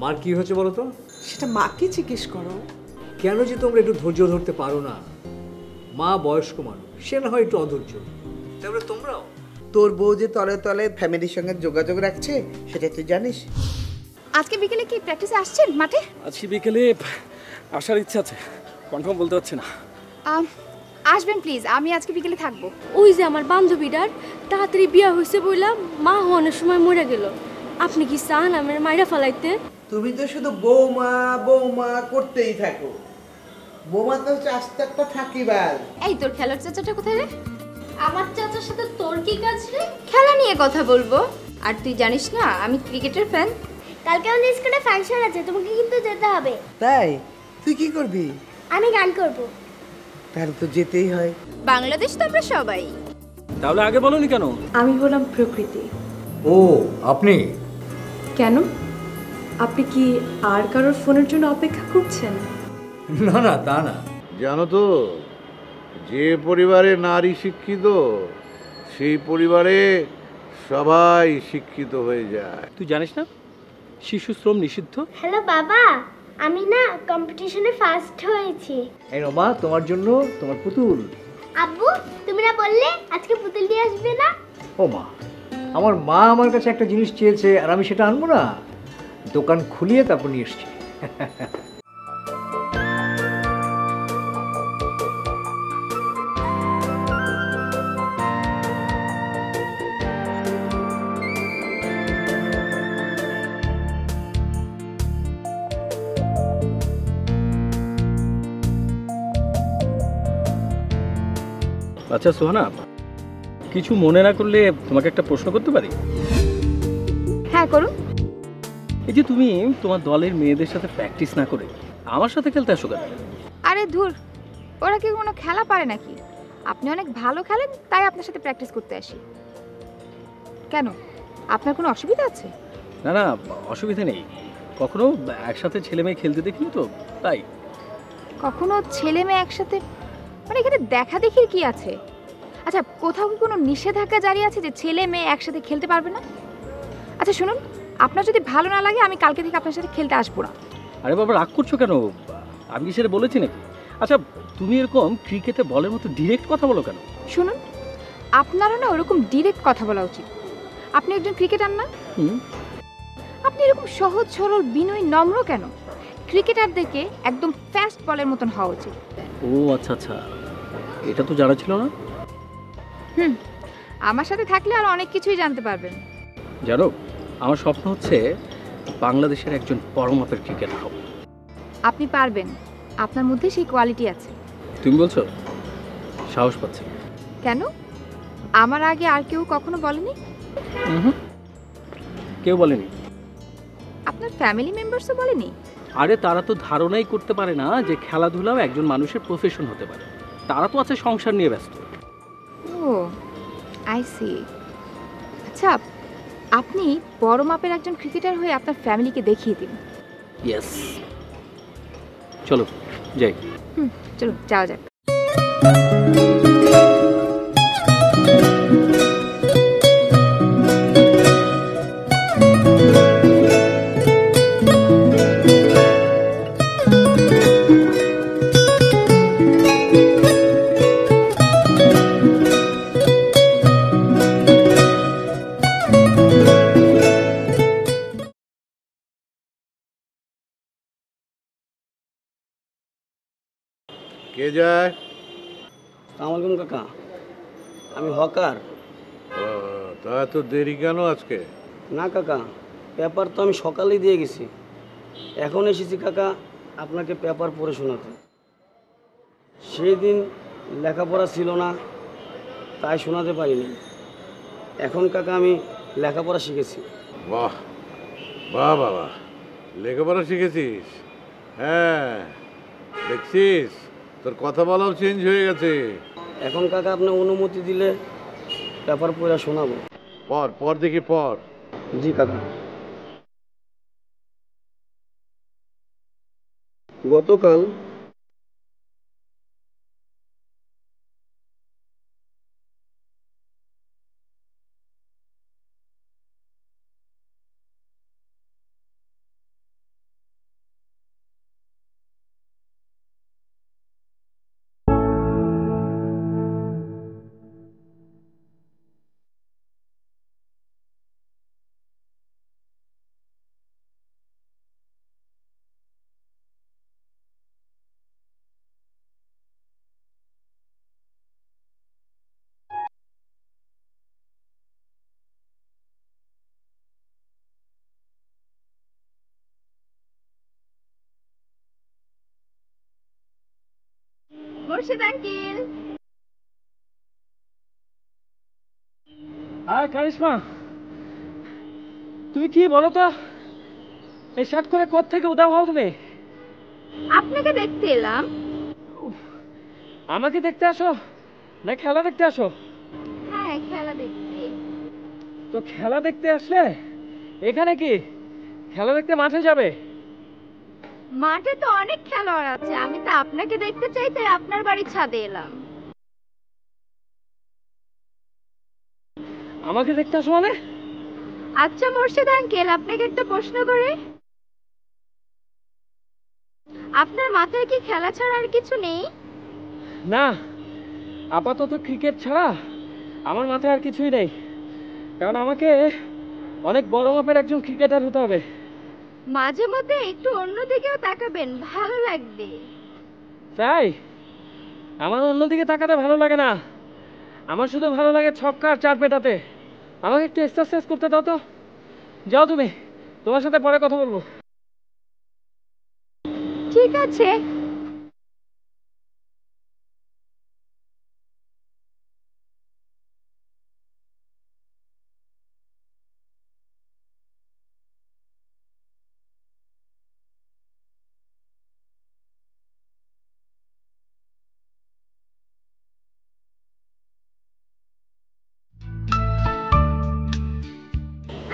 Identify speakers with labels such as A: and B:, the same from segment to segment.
A: মার কি হয়েছে বলো তো?
B: সেটা মাকে জিজ্ঞেস করো।
A: কেন যে তোমরা একটু ধৈর্য ধরতে পারো না? মা বয়স্ক মানুষ, সে না হয় একটু অধৈর্য, তারপরে তোমরাও।
C: তোর বউ যে তলে তলে ফ্যামিলির সঙ্গে যোগাযোগ রাখছে সেটা তুই জানিস?
D: আজকে বিকেলে কি প্র্যাকটিসে আসছেন মাঠে?
E: আজকে বিকেলে আসার ইচ্ছা আছে, কনফার্ম বলতে পারছি না।
D: আসবেন প্লিজ, আমি আজকে বিকেলে থাকবো।
F: ওই যে আমার বান্ধবীটার তাড়াতাড়ি বিয়া হয়েছে বললাম, মা হওয়ানোর সময় মরে গেল। আপনি কি চান আমার মাইরা ফালাইতে?
C: তুমি তো শুধু বৌমা বৌমা করতেই থাকো। বৌমা তো হচ্ছে আস্তে একটা থাকিবার।
D: এই তোর খেলার চাচাটা কোথায় রে?
F: আমার চাচার সাথে তোর কি কাজ রে?
D: খেলা নিয়ে কথা বলবো। আর তুই জানিস না আমি ক্রিকেটের ফ্যান।
G: কালকে আমাদের স্কুলে ফাংশন আছে, তোমাকে কিন্তু যেতে হবে।
C: তাই তুই কি করবি?
G: আমি গান করব।
C: তাহলে তো যেতেই হয়।
D: বাংলাদেশ তো আমরা সবাই।
E: তাহলে আগে বলোনি কেন?
B: আমি হলাম প্রকৃতি।
A: ও আপনি?
B: কেন, আপনি কি আর কারোর ফোনের জন্য অপেক্ষা করছেন?
A: না না, তা না।
H: জানো তো, যে পরিবারে নারী শিক্ষিত সেই পরিবারে সবাই শিক্ষিত হয়ে যায়।
E: তুই জানিস না শিশু শ্রম নিষিদ্ধ?
G: হ্যালো বাবা, আমি না কম্পিটিশনে ফার্স্ট হয়েছি।
A: এই রমা, তোমার জন্য তোমার পুতুল।
G: আব্বু, তুমি না বললে আজকে পুতুল দিয়ে আসবে না?
A: ও মা, আমার মা আমার কাছে একটা জিনিস চেয়েছে আর আমি সেটা আনবো না? দোকান খুলিয়ে তারপর নিয়ে এসছি।
E: আচ্ছা সোহানা, কিছু মনে না করলে তোমাকে একটা প্রশ্ন করতে পারি?
D: হ্যাঁ করুন।
E: এই যে তুমি তোমার দলের মেয়েদের সাথে প্র্যাকটিস না করে আমার সাথে খেলতে আসো কেন?
D: আরে ধুর, ওরা কি কোনো খেলা পারে নাকি? আপনি অনেক ভালো খেলেন তাই আপনার সাথে প্র্যাকটিস করতে আসি। কেন, আপনার কোনো অসুবিধা আছে?
E: না না, অসুবিধা নেই। কখনো একসাথে ছেলে মেয়ে খেলতে দেখিনি তো, তাই।
D: কখনো ছেলে মেয়ে একসাথে? মানে এখানে দেখা দেখির কি আছে? আচ্ছা, কোথাও কি কোনো নিষেধাজ্ঞা জারি আছে যে ছেলে মেয়ে একসাথে খেলতে পারবে না? আচ্ছা শুনুন, আপনার যদি ভালো না লাগে আমি কালকে থেকে আপনার সাথে খেলতে আসবো না।
E: আরে বাবা, রাগ করছো কেন? আমি কি সেটা বলেছি নাকি? আচ্ছা, তুমি এরকম ক্রিকেটে বলের মতো ডিরেক্ট কথা বলো কেন?
D: শুনুন, আপনারও না ওরকম ডিরেক্ট কথা বলা উচিত। আপনি একজন ক্রিকেটার না? আপনি এরকম সহজ সরল বিনয়ী নম্র কেন? ক্রিকেটারদেরকে একদম ফাস্ট বলের মতন হওয়া উচিত।
E: ও আচ্ছা আচ্ছা, এটা তো জানা ছিল না।
D: আমার সাথে থাকলে আর অনেক কিছুই জানতে পারবেন।
E: জানো, আমার স্বপ্ন হচ্ছে বাংলাদেশের একজন বড় মাপের ক্রিকেটার হব।
D: আপনি পারবেন, আপনার মধ্যে সেই কোয়ালিটি আছে।
E: তুমি বলছো? সাহস পাচ্ছি।
D: কেন, আমার আগে আর কেউ কখনো বলেনি?
E: কেউ বলেনি।
D: আপনার ফ্যামিলি মেম্বারসও বলেনি?
E: আরে তারা তো ধারণাই করতে পারে না যে খেলাধুলাও একজন মানুষের প্রফেশন হতে পারে। তারা তো আছে সংসার নিয়ে ব্যস্ত।
D: ও আই সি। আচ্ছা, আপনি বড় মাপের একজন ক্রিকেটার হয়ে আপনার ফ্যামিলিকে দেখিয়ে দিন।
E: ইয়েস, চলো যাই।
D: চলুন যাওয়া যাক।
H: কে যায়?
I: আসসালামু আলাইকুম কাকা, আমি হকার।
H: তা এত দেরি কেন আজকে?
I: না কাকা, পেপার তো আমি সকালেই দিয়ে গেছি। এখন এসেছি কাকা আপনাকে পেপার পড়ে শোনাতে। সেই দিন লেখাপড়া ছিল না তাই শোনাতে পারিনি। এখন কাকা আমি লেখাপড়া শিখেছি।
H: বাহ বাহ বাবা, লেখাপড়া শিখেছিস? হ্যাঁ, দেখছিস তোর কথা বলাও চেঞ্জ হয়ে গেছে।
I: এখন কাকা আপনি অনুমতি দিলে পেপার পড়ে শোনাবো।
H: পর পর দেখি পর।
I: জি কাকা। গতকাল
D: মোর্শেদ আঙ্কেল।
E: আর কারিশমা, তুমি কি বলো তো, এই শার্ট করে কোথা থেকে উদাও হও তুমি?
D: আপনাকে দেখতে এলাম।
E: আমাকে দেখতে আসো না খেলা দেখতে আসো?
D: হ্যাঁ, খেলা দেখতে।
E: তো খেলা দেখতে আসলে এখানে কি খেলা দেখতে মাঠে যাবে?
D: মাঠে তো অনেক খেলোয়াড় আছে, আমি তো আপনাকে দেখতে চাই তাই আপনার বাড়ির ছাদে এলাম।
E: আমাকে দেখতে আসো মানে?
D: আচ্ছা মোর্শেদ আঙ্কেল, আপনাকে একটা প্রশ্ন করে, আপনার মাথায় কি খেলা ছাড়া আর কিছু নেই?
E: না, আপাতত ক্রিকেট ছাড়া আমার মাথায় আর কিছুই নেই, কারণ আমাকে অনেক বড় মাপের একজন ক্রিকেটার হতে হবে।
D: মাঝে মধ্যে একটু অন্যদিকেও তাকাবেন, ভালো লাগবে।
E: তাই? আমার অন্যদিকে তাকাতে ভালো লাগে না, আমার শুধু ভালো লাগে ছক্কা আর চার পেটাতে। আমাকে একটু এক্সারসাইজ করতে দাও তো। যাও তুমি, তোমার সাথে পরে কথা বলবো।
D: ঠিক আছে।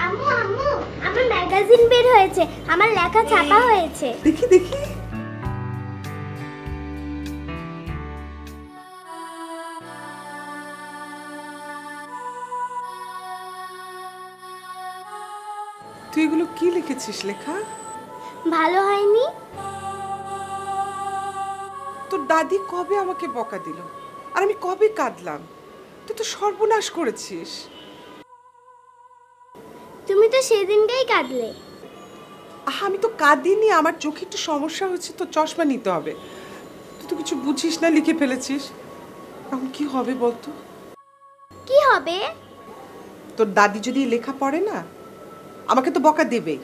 G: আম্মু আম্মু আমার ম্যাগাজিন বের হয়েছে, আমার লেখা ছাপা হয়েছে।
C: দেখি দেখি। তুই এগুলো কি লিখেছিস লেখা?
G: ভালো হয়নি?
C: তোর দাদি কবে আমাকে বকা দিল আর আমি কবে কাঁদলাম? তুই তো সর্বনাশ করেছিস।
G: তুমি তো সেদিনকেই কাঁদলে।
C: আমি তো কাঁদিনি, আমার চোখে একটু সমস্যা হচ্ছে তো চশমা নিতে হবে। তুই তো কিছু বুঝিস না, লিখে ফেলেছিস। এখন কি হবে বলতো?
G: কি হবে?
C: তোর দাদি যদি লেখা পড়ে না, আমাকে তো বকা দেবেই,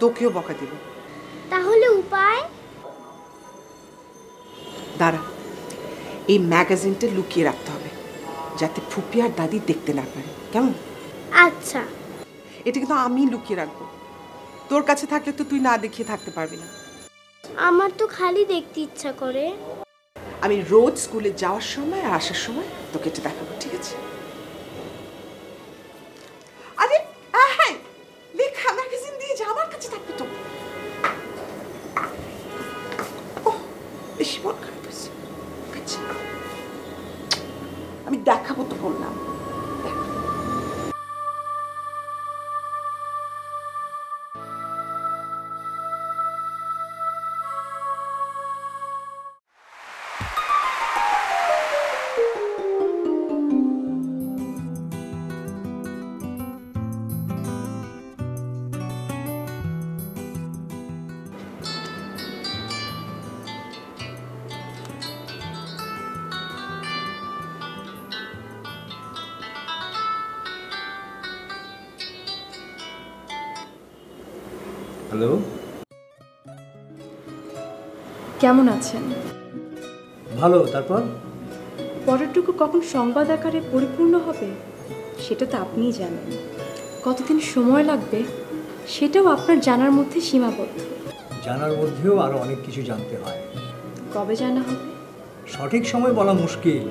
C: তোকেও বকা দেবে।
G: তাহলে উপায়?
C: দাঁড়া, এই ম্যাগাজিনটা লুকিয়ে রাখতে হবে যাতে ফুপি আর দাদি দেখতে না পারে, কেমন?
G: আচ্ছা।
C: এটা কিন্তু আমি লুকিয়ে রাখবো, তোর কাছে থাকলে তো তুই না দেখিয়ে থাকতে পারবি না।
G: আমার তো খালি দেখতে ইচ্ছা করে।
C: আমি রোজ স্কুলে যাওয়ার সময় আর আসার সময় তোকে এটা দেখাবো, ঠিক আছে? আরে হ্যাঁ, লেখা ম্যাগাজিন দিয়ে যা, আমার কাছে থাকবে তো। বেশি মন খারাপ হয়েছে, আচ্ছা আমি দেখাবো তো বললাম।
A: হ্যালো,
B: কেমন আছেন?
A: ভালো। তারপর
B: পরেরটুকু কখন সংবাদ আকারে পরিপূর্ণ হবে সেটা তো আপনিই জানেন। কতদিন সময় লাগবে সেটাও আপনার জানার মধ্যে সীমাবদ্ধ।
A: জানার মধ্যেও আরো অনেক কিছু জানতে হয়।
B: কবে জানা হবে?
A: সঠিক সময় বলা মুশকিল,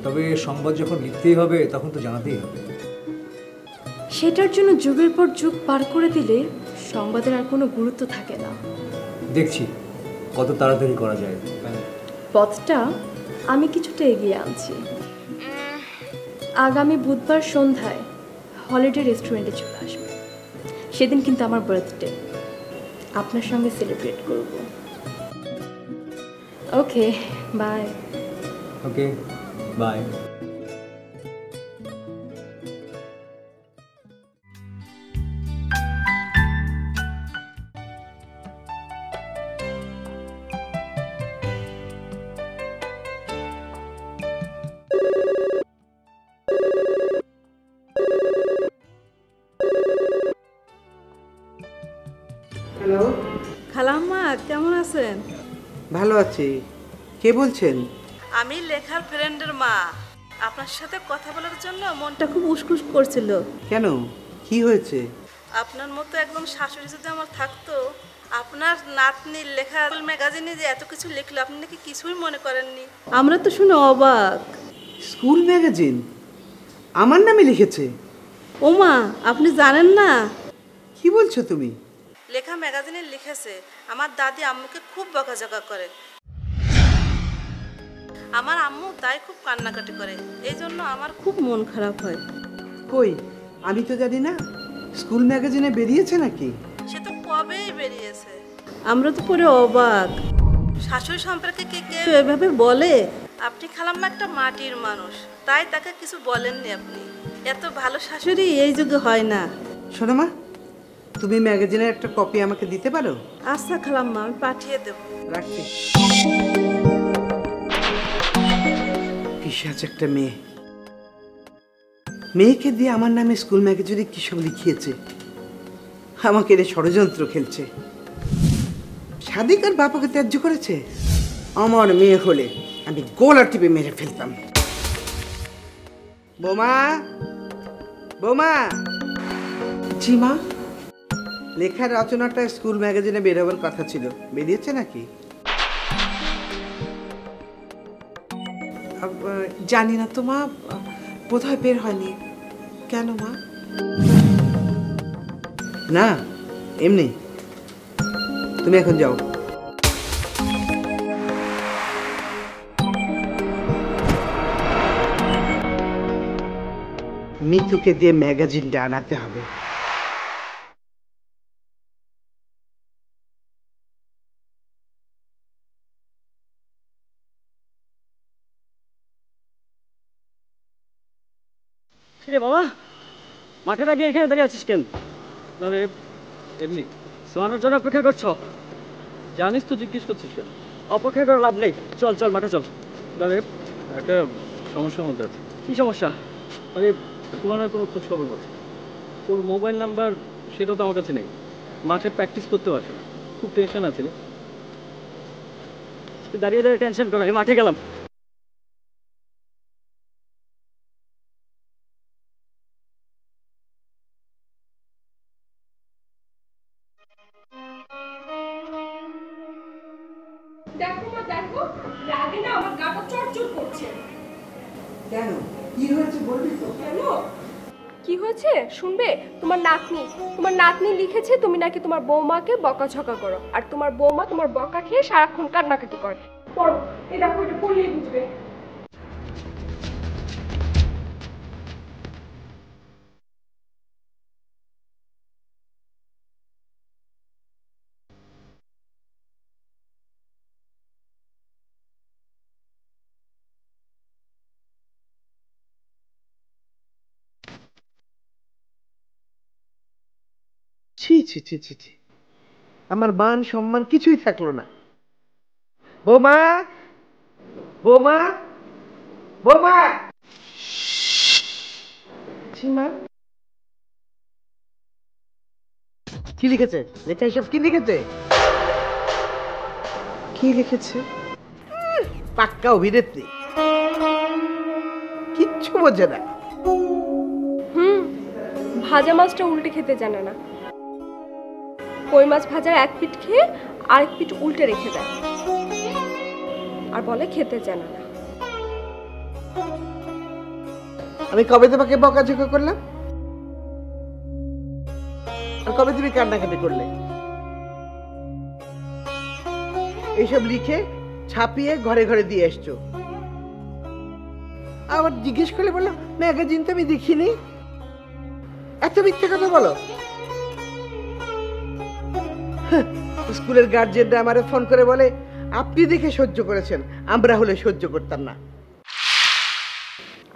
A: তবে সংবাদ যখন লিখতেই হবে তখন তো জানাতেই হবে।
B: সেটার জন্য যুগের পর যুগ পার করে দিলে সংবাদের আর কোনো গুরুত্ব থাকে না।
A: দেখছি কত তাড়াতাড়ি করা যায়।
B: পথটা আমি কিছুটা এগিয়ে আনছি। আগামী বুধবার সন্ধ্যায় হলিডে রেস্টুরেন্টে চলে আসবে। সেদিন কিন্তু আমার বার্থডে, আপনার সঙ্গে সেলিব্রেট করব। Okay, bye.
A: Okay, bye.
C: Hello,
J: খালাম্মা কেমন আছেন?
C: ভালো আছি। কে বলছেন?
J: আমি লেখার ফ্রেন্ডের মা। আপনার সাথে কথা বলার জন্য মনটা খুব উসকুস করছিল।
C: কেন, কি হয়েছে?
J: আপনার মতো একদম শাশুড়ি যদি আমার থাকতো, আপনার নাতনির লেখা ম্যাগাজিনে যে এত কিছু লিখলো, আপনি নাকি কিছুই মনে করেননি। আমরা তো শুনে অবাক।
C: স্কুল ম্যাগাজিন আমার নামে লিখেছে?
J: ওমা, আপনি জানেন না?
C: কি বলছো তুমি?
J: লেখা ম্যাগাজিনে লিখেছে। আমার দাদি আম্মুকে খুব বকাঝকা করে, আমার আম্মু তাই খুব কান্নাকাটি করে, এই জন্য আমার খুব মন খারাপ হয়।
C: কই, আমি তো জানি না। স্কুল ম্যাগাজিনে বেরিয়েছে নাকি?
J: সে তো কবেই বেরিয়েছে। আমরা তো পরে অবাক। শাশুড়ি সম্পর্কে কে কেউ এভাবে বলে? আপনি খালাম্মা একটা মাটির মানুষ, তাই তাকে কিছু বলেননি আপনি। এত ভালো শাশুড়ি এই যুগে হয় না।
C: শোনো মা, তুমি ম্যাগাজিনের একটা কপি আমাকে দিতে পারো?
J: আচ্ছা খালাম্মা, আমি পাঠিয়ে দেব।
C: রাখছি। পিশাচ একটা মেয়ে, মেয়েকে দিয়ে আমার নামে স্কুল ম্যাগাজিনে কি সব লিখিয়েছে। আমাকে এর ষড়যন্ত্র খেলছে। সাদিকার বাবাকে ত্যায্য করেছে। আমার মেয়ে হলে আমি গোলা টিপে মেরে ফেলতাম। বোমা, বোমা। জি মা। লেখার রচনাটা স্কুল ম্যাগাজিনে বেরোবার কথা ছিল, বেরিয়েছে নাকি?
K: জানি না তো মা, বোধহয় বের হয়নি। কেন মা?
C: না, এমনি। তুমি এখন যাও। মিতুকে দিয়ে ম্যাগাজিনটা আনাতে হবে।
E: রে বাবা, মাঠের আগে এখানে দাঁড়িয়ে আছিস কেন? তবে এমনি সোয়ানোর জন্য অপেক্ষা করছো? জানিস তো জিজ্ঞেস করছিস কেন? অপেক্ষা করে লাভ নেই, চল চল মাঠে চল। তবে একটা সমস্যার মধ্যে আছে। কি সমস্যা? মানে সোয়ানোর কোনো খোঁজ খবর করছে, ওর মোবাইল নাম্বার সেটা তো আমার কাছে নেই, মাঠে প্র্যাকটিস করতেও আসে না, খুব টেনশন আছে রে। দাঁড়িয়ে দাঁড়িয়ে টেনশন করে মাঠে গেলাম।
B: দেখো মা, দেখো রাগে না আমার গাটা চড়চড় করছে।
C: কেন, কি হয়েছে বলবি তো?
B: কেন, কি হয়েছে শুনবে? তোমার নাতনি লিখেছে তুমি নাকি তোমার বৌমাকে বকাঝকা করো, আর তোমার বৌমা তোমার বকা খেয়ে সারাক্ষণ কান্নাকাটি করে। পড়ো, এই দেখো, এটা পড়লেই বুঝবে।
C: ছি ছি ছি ছি ছি, আমার মান সম্মান কিছুই থাকলো না। বোমা, বোমা, বোমা। মা, কি লিখেছে? লেখা এসব কি লিখেছে?
K: কি লিখেছে?
C: পাক্কা অভিনেত্রী, কিচ্ছু বোঝে না।
B: ভাজা মাছটা উল্টে খেতে জানে না। কই মাছ ভাজার এক পিঠ খেয়ে আরেক পিঠ উল্টে রেখে দেয়, আর বলে খেতে জানে না।
C: আমি কবে তোমাকে বকাঝকা করলাম? আর কবে তুমি কান্নাকাটি করলে? এইসব লিখে ছাপিয়ে ঘরে ঘরে দিয়ে এসছো। আবার জিজ্ঞেস করলে বললো ম্যাগাজিন তো আমি দেখিনি। এত মিথ্যে কথা বলো। স্কুলের গার্জিয়ানরা আমারে ফোন করে বলে আপনি দেখে সহ্য করেছেন, আমরা হলে সহ্য করতাম না।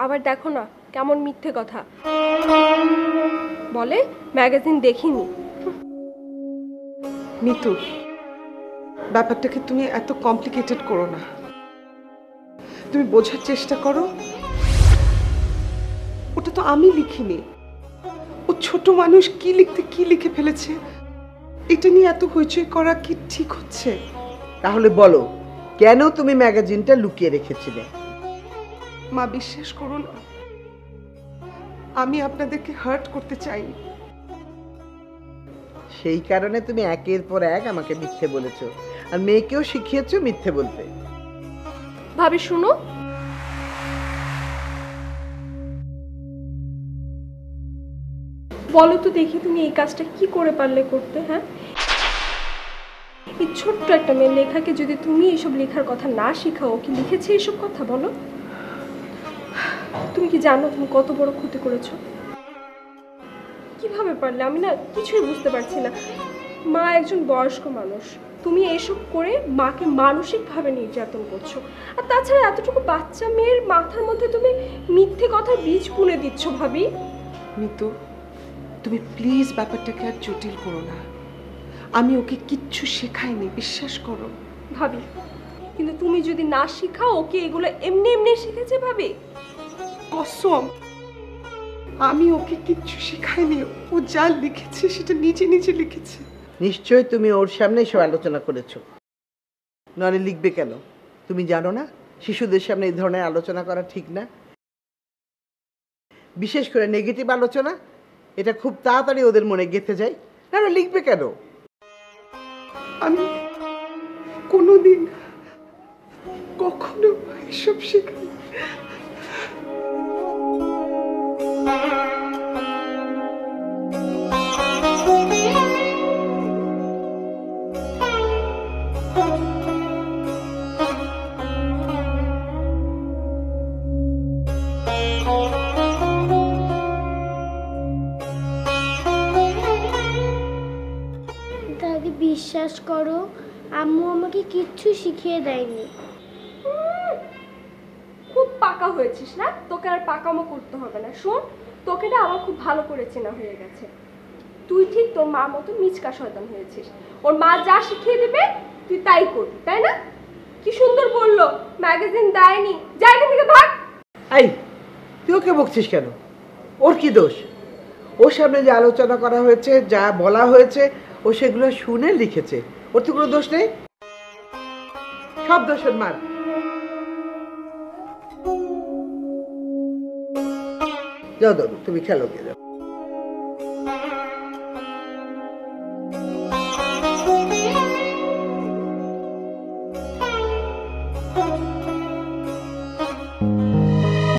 B: আবার দেখো না কেমন মিথ্যে কথা বলে, ম্যাগাজিন দেখিনি।
K: মিতু, ব্যাপারটাকে তুমি এত কমপ্লিকেটেড করো না। তুমি বোঝার চেষ্টা করো, ওটা তো আমি লিখিনি। ও ছোট মানুষ, কি লিখে ফেলেছে, এটা নিয়ে এত হইচই করা কি ঠিক হচ্ছে?
C: তাহলে বলো
L: কেন তুমি ম্যাগাজিনটা লুকিয়ে রেখেছিলে?
K: মা বিশ্বাস করুন, আমি আপনাদেরকে হার্ট করতে চাইনি।
L: সেই কারণে তুমি একের পর এক আমাকে মিথ্যে বলেছো, আর মেয়েকেও শিখিয়েছো মিথ্যে বলতে।
B: ভাবি শুনো, বলো তো দেখি তুমি এই কাজটা কি করে পারলে করতে? হ্যাঁ, এই ছোট্ট একটা মেয়ে লেখাকে যদি তুমি এইসব লেখার কথা না শেখাও, কি লিখেছে এইসব কথা বলো? তুমি কি জানো তুমি কত বড় ক্ষতি করেছো? কিভাবে পারলে? আমি না কিছুই বুঝতে পারছি না। মা একজন বয়স্ক মানুষ, তুমি এসব করে মাকে মানসিকভাবে নির্যাতন করছো। আর তাছাড়া এতটুকু বাচ্চা মেয়ের মাথার মধ্যে তুমি মিথ্যে কথার বীজ বুনে দিচ্ছ। ভাবি
K: মিতু, তুমি প্লিজ ব্যাপারটাকে আর জটিল করো না। আমি ওকে কিচ্ছু শেখাইনি, বিশ্বাস করো।
B: ভাবি কিন্তু তুমি যদি না শেখাও, ওকে এগুলো এমনি এমনি শিখেছে ভাবি।
K: কসম, আমি ওকে কিচ্ছু শেখাইনি। ও যা লিখেছে সেটা নিজে নিজে লিখেছে।
L: নিশ্চয়ই তুমি ওর সামনে সব আলোচনা করেছো, নইলে লিখবে কেন? তুমি জানো না শিশুদের সামনে এই ধরনের আলোচনা করা ঠিক না? বিশেষ করে নেগেটিভ আলোচনা, এটা খুব তাড়াতাড়ি ওদের মনে গেঁথে যায়। না লিখবে কেন?
K: আমি কোনোদিন কখনো এসব শেখাই।
G: দাদি বিশ্বাস করো, আম্মু আমাকে কিচ্ছু শিখিয়ে দেয়নি।
B: খুব পাকা হয়েছিস না, তোকে আর পাকামো করতে হবে না। শোন, তোকে না আমার খুব ভালো করে চেনা হয়ে গেছে। তুই ঠিক তোর মার মতো মিচকা শয়তান হয়েছিস। ওর মা যা শিখিয়ে দেবে তুই তাই করবি, তাই না? কি সুন্দর বললো, ম্যাগাজিন দেয়নি, যা এখান থেকে ভাগ।
L: এই তুই ওকে বকছিস কেন? ওর কি দোষ? ওর সামনে যে আলোচনা করা হয়েছে, যা বলা হয়েছে, ও সেগুলো শুনে লিখেছে। ওর তো কোনো দোষ নেই, সব দোষ ওর মার। যাও দাদু, তুমি খেলো, গিয়ে যাও।